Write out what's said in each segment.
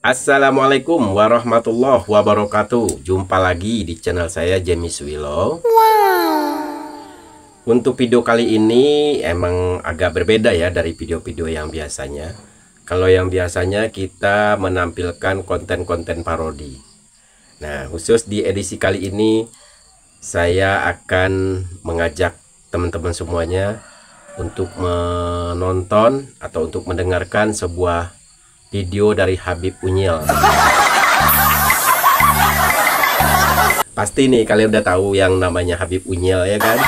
Assalamualaikum warahmatullahi wabarakatuh. Jumpa lagi di channel saya James Willow. Untuk video kali ini emang agak berbeda ya dari video-video yang biasanya. Kalau yang biasanya kita menampilkan konten-konten parodi. Nah, khusus di edisi kali ini saya akan mengajak teman-teman semuanya untuk menonton atau untuk mendengarkan sebuah video dari Habib Unyil. Pasti nih kalian udah tahu yang namanya Habib Unyil ya kan?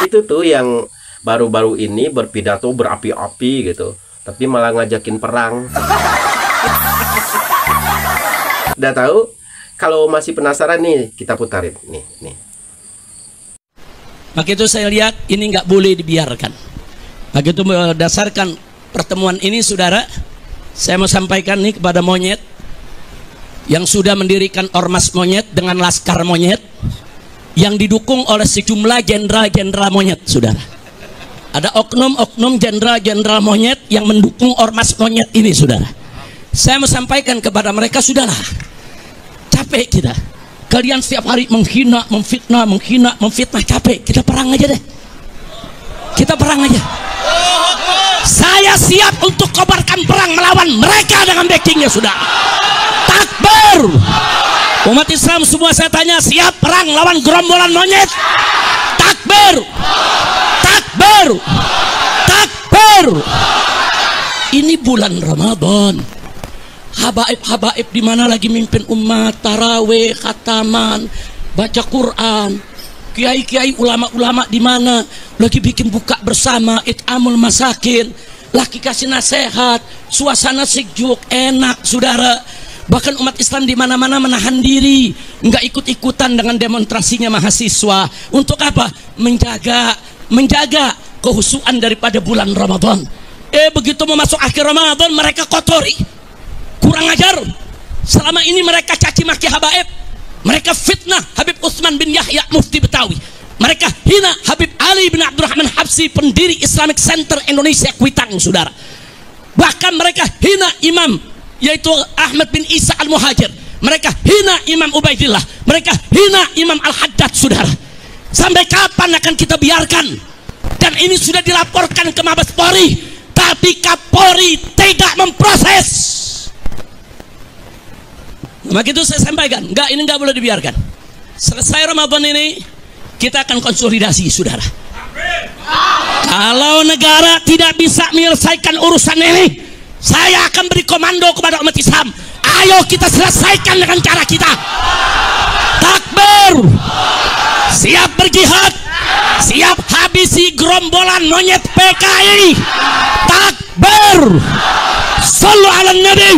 Itu tuh yang baru-baru ini berpidato berapi-api gitu, tapi malah ngajakin perang. Udah tahu? Kalau masih penasaran nih, kita putarin nih. Maka itu saya lihat ini nggak boleh dibiarkan. Maka itu berdasarkan pertemuan ini, saudara, saya mau sampaikan nih kepada monyet yang sudah mendirikan ormas monyet dengan laskar monyet yang didukung oleh sejumlah jenderal-jenderal monyet, saudara. Ada oknum-oknum jenderal-jenderal monyet yang mendukung ormas monyet ini, saudara. Saya mau sampaikan kepada mereka, sudahlah, capek kita. Kalian setiap hari menghina, memfitnah, capek. Kita perang aja deh. Kita perang aja. Saya siap untuk kobarkan perang melawan mereka dengan backingnya, sudah. Takbir. Umat Islam semua saya tanya, siap perang lawan gerombolan monyet? Takbir. Takbir. Takbir. Ini bulan Ramadan. Habaib-habaib di mana lagi mimpin umat, taraweh, khataman, baca Quran. Kiai-kiai, ulama-ulama di mana lagi bikin buka bersama, it'amul masakin, lagi kasih nasihat, suasana sejuk, enak, saudara. Bahkan umat Islam di mana-mana menahan diri, nggak ikut-ikutan dengan demonstrasinya mahasiswa. Untuk apa? Menjaga kehusuan daripada bulan Ramadan. Begitu mau masuk akhir Ramadan, mereka kotori, kurang ajar. Selama ini mereka caci maki habaib, mereka fitnah Habib Utsman bin Yahya Mufti Betawi, mereka hina Habib Ali bin Abdurrahman Habsyi, pendiri Islamic Center Indonesia Kuitang, saudara. Bahkan mereka hina imam yaitu Ahmad bin Isa Al-Muhajir, mereka hina Imam Ubaidillah, mereka hina Imam Al-Haddad, saudara. Sampai kapan akan kita biarkan? Dan ini sudah dilaporkan ke Mabes Polri, tapi Kapolri tidak memproses. Maka itu saya sampaikan, ini nggak boleh dibiarkan. Selesai Ramadan ini kita akan konsolidasi, saudara. Kalau negara tidak bisa menyelesaikan urusan ini, saya akan beri komando kepada umat Islam. Ayo kita selesaikan dengan cara kita. Takbir. Siap berjihad, siap habisi gerombolan monyet PKI. Takbir. Shallu ala Nabi.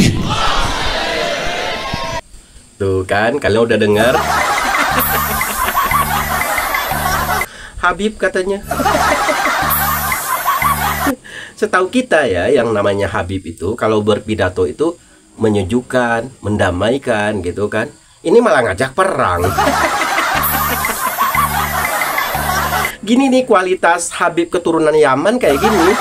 Tuh kan, kalian udah dengar? Habib katanya. Setahu kita ya, yang namanya Habib itu kalau berpidato itu menyejukkan, mendamaikan gitu kan. Ini malah ngajak perang. Gini nih kualitas Habib keturunan Yaman kayak gini.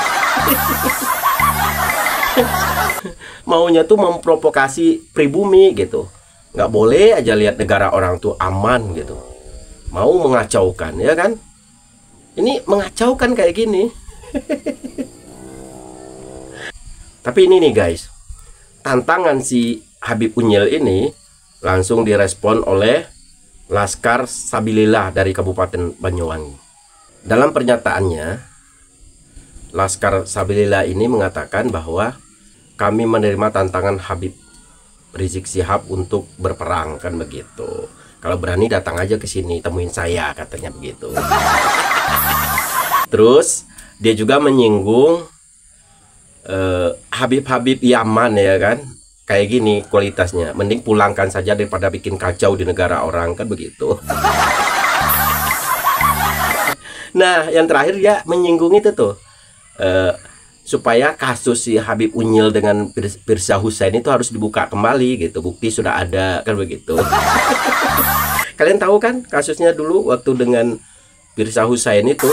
Maunya tuh memprovokasi pribumi gitu. Nggak boleh aja lihat negara orang tuh aman gitu, mau mengacaukan ya kan. Ini mengacaukan kayak gini. Tapi ini nih guys, tantangan si Habib Unyil ini langsung direspon oleh Laskar Sabilillah dari Kabupaten Banyuwangi. Dalam pernyataannya, Laskar Sabilillah ini mengatakan bahwa kami menerima tantangan Habib Rizik Syihab untuk berperang, kan begitu. Kalau berani datang aja ke sini, temuin saya, katanya begitu. Terus dia juga menyinggung Habib-habib Yaman ya kan, kayak gini kualitasnya, mending pulangkan saja daripada bikin kacau di negara orang, kan begitu. Nah, yang terakhir dia menyinggung itu tuh, supaya kasus si Habib Unyil dengan Pirsa Husain itu harus dibuka kembali gitu, bukti sudah ada, kan begitu. Kalian tahu kan kasusnya dulu waktu dengan Pirsa Husain itu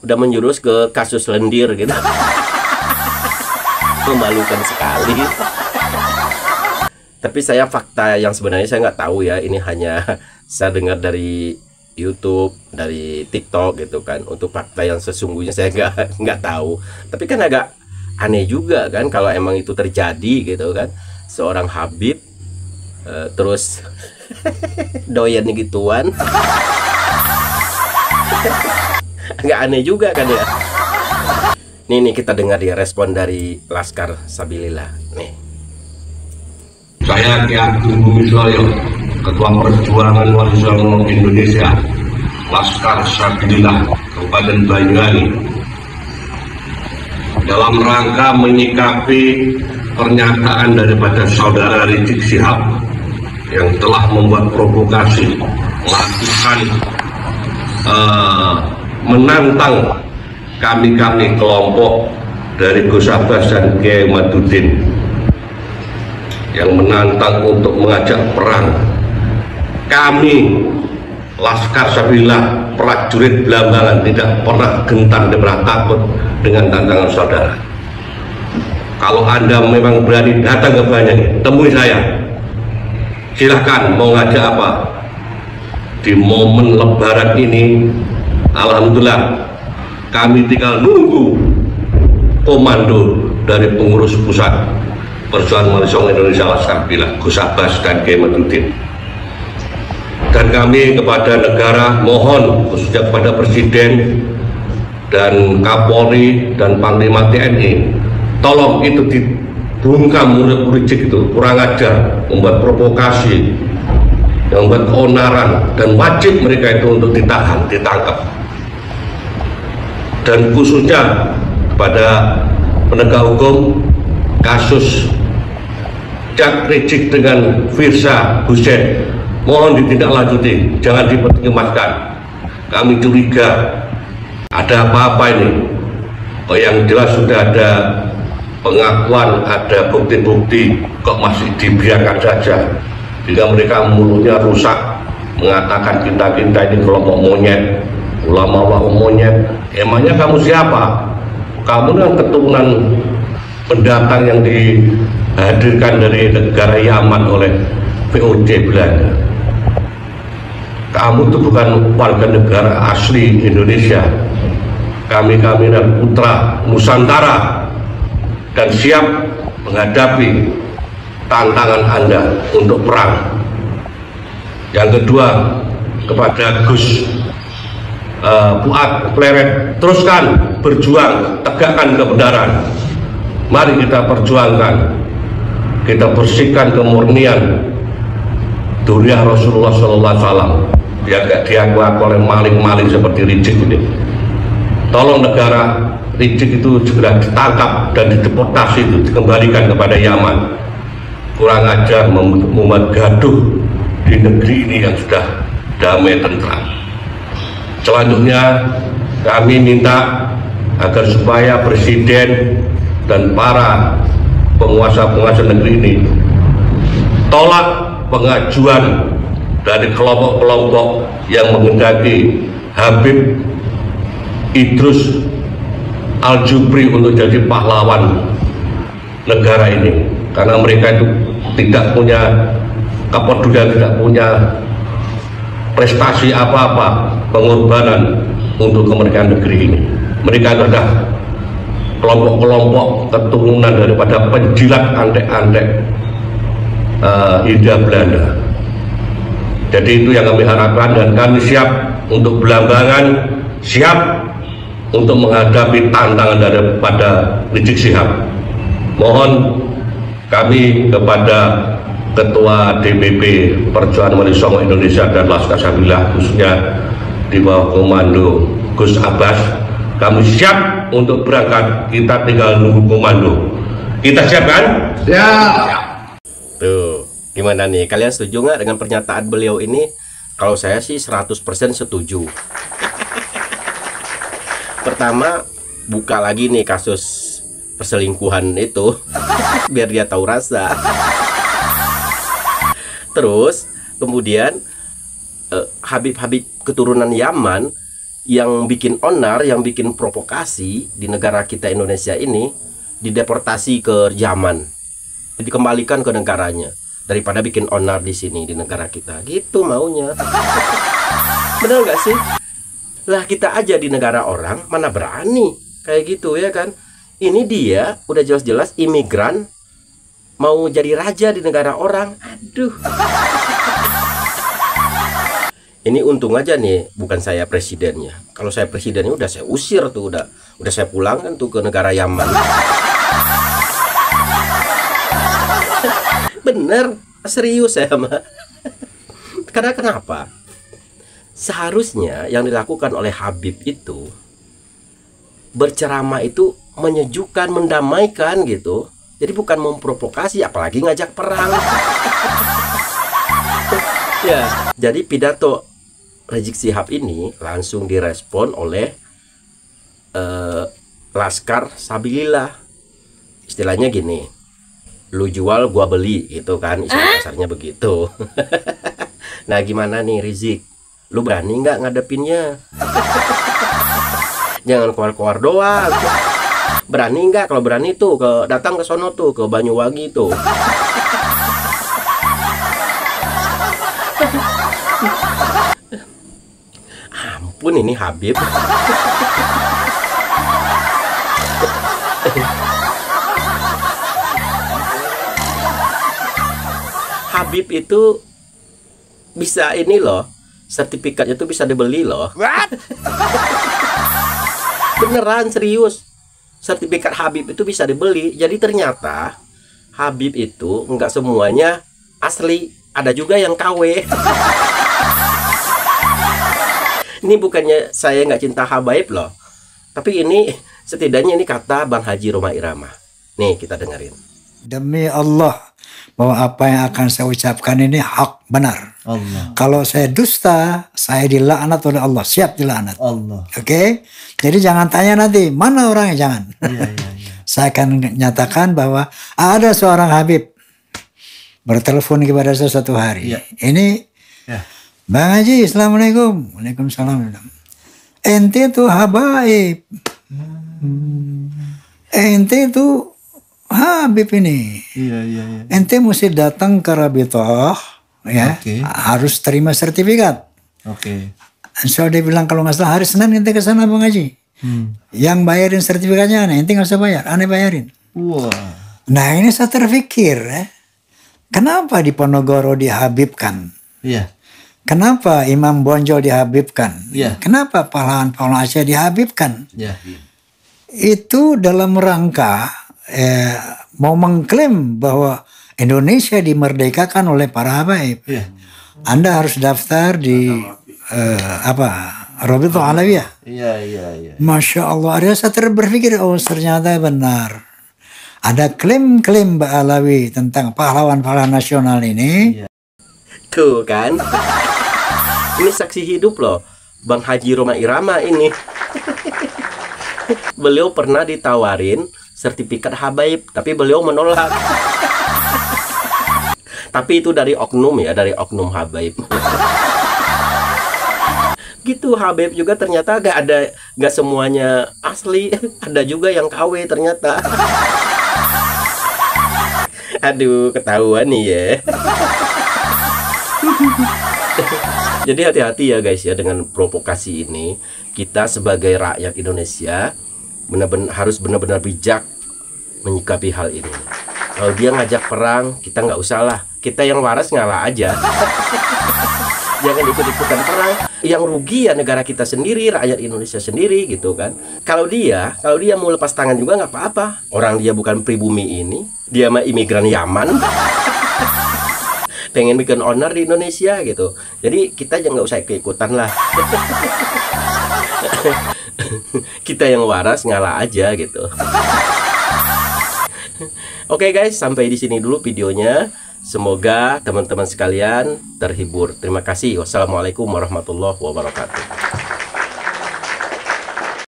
udah menjurus ke kasus lendir gitu. Memalukan sekali. Tapi saya fakta yang sebenarnya saya nggak tahu ya. Ini hanya saya dengar dari YouTube, dari TikTok gitu kan. Untuk fakta yang sesungguhnya saya nggak tahu. Tapi kan agak aneh juga kan kalau emang itu terjadi gitu kan. Seorang Habib terus doyan gituan. Agak aneh juga kan ya. Nih kita dengar ya respon dari Laskar Sabilillah nih. Saya Ki Ageng Bumisloyo, Ketua Perjuangan Wali Songo Indonesia, Laskar Sabilillah, Kabupaten Banyuwangi, dalam rangka menyikapi pernyataan daripada saudara Rizik Syihab yang telah membuat provokasi, melakukan menantang kami kelompok dari Gus Abbas dan Kiai Madudin yang menantang untuk mengajak perang. Kami Laskar Sabilillah, prajurit Blambangan, tidak pernah gentar dan pernah takut dengan tantangan saudara. Kalau Anda memang berani datang ke Banyuwangi, temui saya. Silahkan mau ngajak apa. Di momen Lebaran ini, alhamdulillah, kami tinggal nunggu komando dari pengurus pusat Perjuangan Wali Songo Indonesia Laskar Sabilillah, Gus Abbas dan Kiai Madudin. Dan kami kepada negara mohon, khususnya kepada Presiden dan Kapolri dan Panglima TNI, tolong itu dibungkam murid Rizik itu kurang ajar, membuat provokasi, yang membuat keonaran, dan wajib mereka itu untuk ditahan, ditangkap. Dan khususnya kepada penegak hukum kasus Cak Rizik dengan Firza Hussein, mohon ditindaklanjuti, jangan dipertimbangkan. Kami curiga ada apa-apa ini. Oh, yang jelas sudah ada pengakuan, ada bukti-bukti, kok masih dibiarkan saja. Jika mereka mulutnya rusak, mengatakan kita ini kelompok monyet, ulama monyet. Emangnya kamu siapa? Kamu kan keturunan pendatang yang dihadirkan dari negara Yaman oleh VOC Belanda. Kamu itu bukan warga negara asli Indonesia. Kami adalah putra Nusantara dan siap menghadapi tantangan Anda untuk perang. Yang kedua, kepada Gus Fuad Pleret, teruskan berjuang, tegakkan kebenaran. Mari kita perjuangkan, kita bersihkan kemurnian duriah Rasulullah SAW, biar gak diaku oleh maling-maling seperti Rizik ini. Tolong negara Rizik itu segera ditangkap dan dideportasi, itu dikembalikan kepada Yaman. Kurang ajar membuat gaduh di negeri ini yang sudah damai tentram. Selanjutnya kami minta agar supaya Presiden dan para penguasa-penguasa negeri ini tolak pengajuan dari kelompok-kelompok yang menghendaki Habib Idrus Al-Jubri untuk jadi pahlawan negara ini, karena mereka itu tidak punya kepedulian, tidak punya prestasi apa-apa, pengorbanan untuk kemerdekaan negeri ini. Mereka adalah kelompok-kelompok keturunan daripada penjilat antek-antek Hindia Belanda. Jadi itu yang kami harapkan, dan kami siap untuk Blambangan, siap untuk menghadapi tantangan daripada Rizik Syihab. Mohon kami kepada Ketua DPP Perjuangan Wali Songo Indonesia dan Laskar Sabilillah, khususnya di bawah komando Gus Abbas, kami siap untuk berangkat. Kita tinggal nunggu komando. Kita siap kan? Siap. Tuh, gimana nih? Kalian setuju nggak dengan pernyataan beliau ini? Kalau saya sih 100% setuju. Pertama, buka lagi nih kasus perselingkuhan itu, biar dia tahu rasa. Terus kemudian Habib-Habib keturunan Yaman yang bikin onar, yang bikin provokasi di negara kita Indonesia ini, dideportasi ke Yaman, dikembalikan ke negaranya daripada bikin onar di sini di negara kita. Gitu maunya. Bener nggak sih? Lah kita aja di negara orang mana berani kayak gitu ya kan? Ini dia udah jelas-jelas imigran mau jadi raja di negara orang. Aduh. Ini untung aja nih bukan saya presidennya. Kalau saya presidennya udah saya usir tuh, udah saya pulangkan tuh ke negara Yaman. Bener, serius saya mah. Karena kenapa? Seharusnya yang dilakukan oleh Habib itu berceramah itu menyejukkan, mendamaikan gitu. Jadi bukan memprovokasi, apalagi ngajak perang. Ya, jadi pidato Rizik Syihab ini langsung direspon oleh Laskar Sabilillah. Istilahnya gini, lu jual gua beli gitu kan, istilah kasarnya begitu. Nah gimana nih Rizik, lu berani nggak ngadepinnya? Jangan keluar-keluar doang. Berani nggak? Kalau berani tuh datang ke sono tuh, ke Banyuwangi tuh. Ampun ini Habib. Habib itu bisa ini loh, sertifikatnya tuh bisa dibeli loh. Beneran serius, sertifikat Habib itu bisa dibeli. Jadi ternyata Habib itu nggak semuanya asli, ada juga yang KW. Ini bukannya saya nggak cinta habaib loh, tapi ini setidaknya ini kata Bang Haji Rhoma Irama. Nih kita dengerin. Demi Allah bahwa apa yang akan saya ucapkan ini hak benar. Allah. Kalau saya dusta, saya dilaknat oleh Allah, siap dilaknat. Allah. Oke? Jadi jangan tanya nanti mana orangnya, jangan. Iya. Saya akan nyatakan bahwa ada seorang Habib bertelepon kepada saya satu hari. Iya. Ini Ya. Bang Haji, Assalamualaikum. Waalaikumsalam. Ente tuh habaib. Ente tuh Habib ini. Iya. Ente mesti datang ke Rabitoh, ya. Oke. Harus terima sertifikat. Oke. So dia bilang kalau nggak salah hari Senin ente ke sana Bang Haji. Yang bayarin sertifikatnya ente nggak usah bayar, aneh bayarin. Wah. Nah ini saya terpikir, kenapa di Ponorogo dihabibkan? Iya. Kenapa Imam Bonjol dihabibkan? Iya. Kenapa pahlawan-pahlawan Aceh dihabibkan? Iya. Itu dalam rangka mau mengklaim bahwa Indonesia dimerdekakan oleh para habaib. Iya. Anda harus daftar di Rabithah Alawiyah. Iya. Masya Allah, ada saya berpikir, oh ternyata benar. Ada klaim-klaim Mbak Alawi tentang pahlawan-pahlawan nasional ini. Iya. Tuh kan. Ini saksi hidup loh Bang Haji Rhoma Irama ini. Beliau pernah ditawarin sertifikat habaib, tapi beliau menolak. Tapi itu dari oknum ya, dari oknum habaib. Gitu, habaib juga ternyata gak semuanya asli, ada juga yang KW ternyata. Aduh, ketahuan nih ya. Jadi hati-hati ya guys ya dengan provokasi ini. Kita sebagai rakyat Indonesia harus benar-benar bijak menyikapi hal ini. Kalau dia ngajak perang, kita nggak usah lah. Kita yang waras ngalah aja. Jangan ikut-ikutan perang. Yang rugi ya negara kita sendiri, rakyat Indonesia sendiri gitu kan. Kalau dia mau lepas tangan juga nggak apa-apa. Orang dia bukan pribumi ini, dia mah imigran Yaman. Pengen bikin onar di Indonesia gitu. Jadi kita jangan nggak usah keikutan lah. Kita yang waras ngalah aja gitu. Oke guys, sampai di sini dulu videonya. Semoga teman-teman sekalian terhibur. Terima kasih. Wassalamualaikum warahmatullahi wabarakatuh.